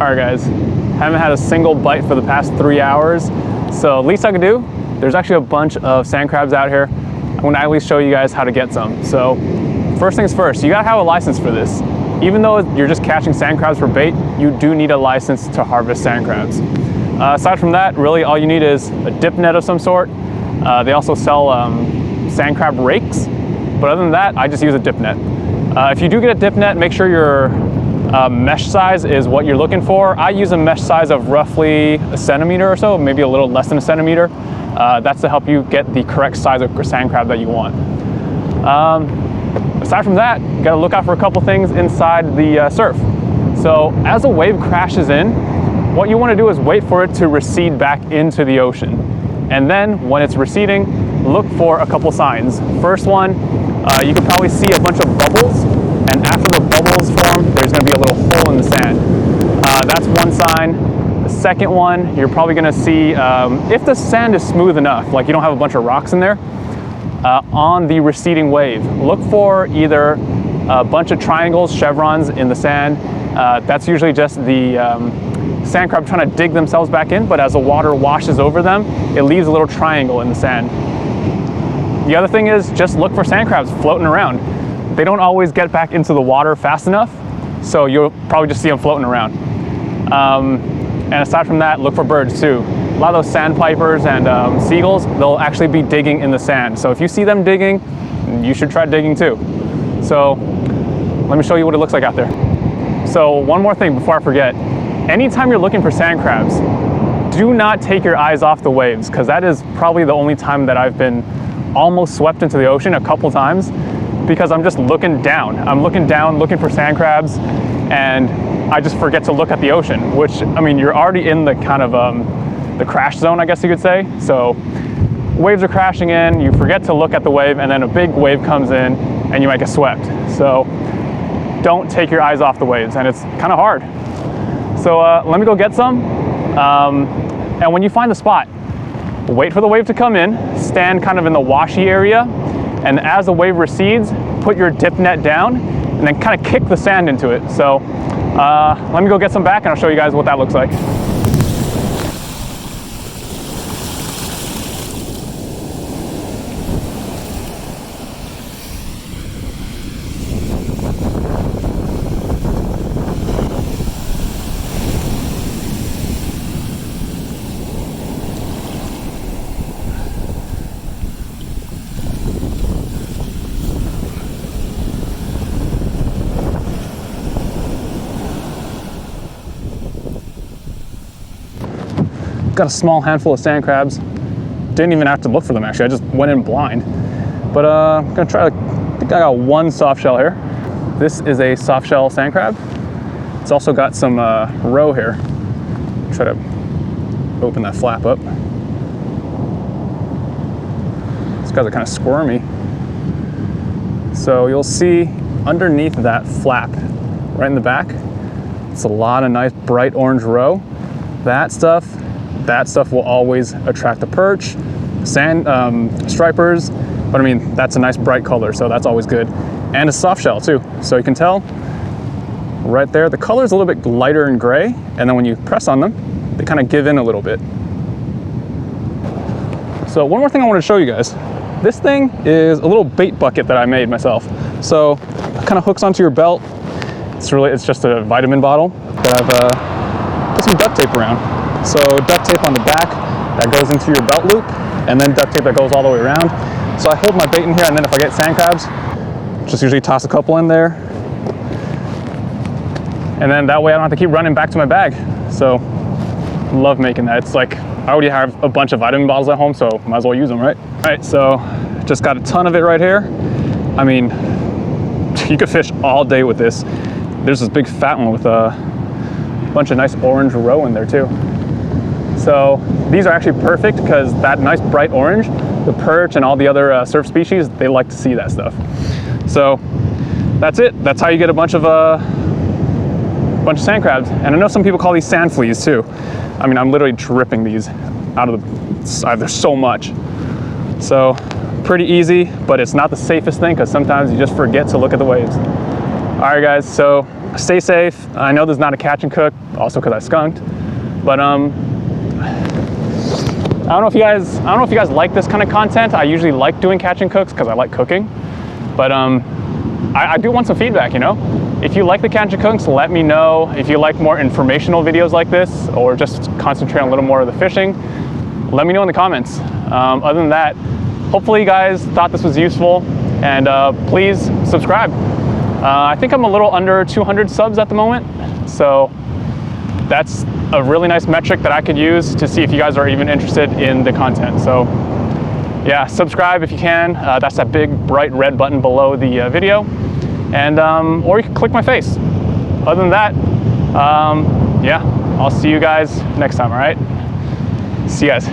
All right guys, haven't had a single bite for the past 3 hours, so least I can do, there's actually a bunch of sand crabs out here. I'm gonna at least show you guys how to get some. So first things first, you gotta have a license for this. Even though you're just catching sand crabs for bait, you do need a license to harvest sand crabs. Aside from that, really all you need is a dip net of some sort. They also sell sand crab rakes, but other than that, I just use a dip net. If you do get a dip net, make sure your mesh size is what you're looking for. I use a mesh size of roughly a centimeter or so, maybe a little less than a centimeter. That's to help you get the correct size of sand crab that you want. Aside from that, you gotta look out for a couple things inside the surf. So as a wave crashes in, what you wanna do is wait for it to recede back into the ocean. And then when it's receding, look for a couple signs. First one, you can probably see a bunch of bubbles, and after the bubbles form, there's gonna be a little hole in the sand. That's one sign. The second one, you're probably gonna see, if the sand is smooth enough, like you don't have a bunch of rocks in there, on the receding wave, look for either a bunch of triangles, chevrons in the sand. That's usually just the sand crab trying to dig themselves back in, but as the water washes over them, it leaves a little triangle in the sand. The other thing is just look for sand crabs floating around. They don't always get back into the water fast enough, so you'll probably just see them floating around. And aside from that, look for birds too. A lot of those sandpipers and seagulls, they'll actually be digging in the sand. So if you see them digging, you should try digging too. So let me show you what it looks like out there. So one more thing before I forget. Anytime you're looking for sand crabs, do not take your eyes off the waves, because that is probably the only time that I've been almost swept into the ocean a couple times, because I'm just looking down. I'm looking down, looking for sand crabs, and I just forget to look at the ocean, which, I mean, you're already in the kind of the crash zone, I guess you could say. So waves are crashing in, you forget to look at the wave, and then a big wave comes in and you might get swept. So don't take your eyes off the waves, and it's kind of hard. So let me go get some. And when you find the spot, wait for the wave to come in, stand kind of in the washy area, and as the wave recedes, put your dip net down, and then kind of kick the sand into it. So let me go get some back, and I'll show you guys what that looks like. Got a small handful of sand crabs. Didn't even have to look for them actually, I just went in blind. But I'm gonna try, I think I got one soft shell here. This is a soft shell sand crab. It's also got some roe here. Try to open that flap up. These guys are kind of squirmy. So you'll see underneath that flap, right in the back, it's a lot of nice bright orange roe. That stuff will always attract the perch, sand stripers, but I mean, that's a nice bright color, so that's always good. And a soft shell too. So you can tell right there, the color is a little bit lighter and gray, and then when you press on them, they kind of give in a little bit. So one more thing I want to show you guys. This thing is a little bait bucket that I made myself. So it kind of hooks onto your belt. It's just a vitamin bottle that I've put some duct tape around. So duct tape on the back that goes into your belt loop, and then duct tape that goes all the way around. So I hold my bait in here, and then if I get sand crabs, just usually toss a couple in there. And then that way I don't have to keep running back to my bag. So love making that. It's like, I already have a bunch of vitamin bottles at home, so might as well use them, right? All right, so just got a ton of it right here. I mean, you could fish all day with this. There's this big fat one with a bunch of nice orange roe in there too. So these are actually perfect because that nice bright orange, the perch and all the other surf species, they like to see that stuff. So that's it. That's how you get a bunch of sand crabs. And I know some people call these sand fleas too. I mean, I'm literally dripping these out of the side. There's so much. So pretty easy, but it's not the safest thing because sometimes you just forget to look at the waves. All right, guys. So stay safe. I know this is not a catch and cook, also because I skunked, but I don't know if you guys like this kind of content. I usually like doing catch and cooks because I like cooking, but I do want some feedback, you know? If you like the catch and cooks, let me know. If you like more informational videos like this, or just concentrate on a little more of the fishing, let me know in the comments. Other than that, hopefully you guys thought this was useful, and please subscribe. I think I'm a little under 200 subs at the moment, so that's a really nice metric that I could use to see if you guys are even interested in the content. So yeah, subscribe if you can. That's that big bright red button below the video, and or you can click my face. Other than that, yeah, I'll see you guys next time. All right, see you guys.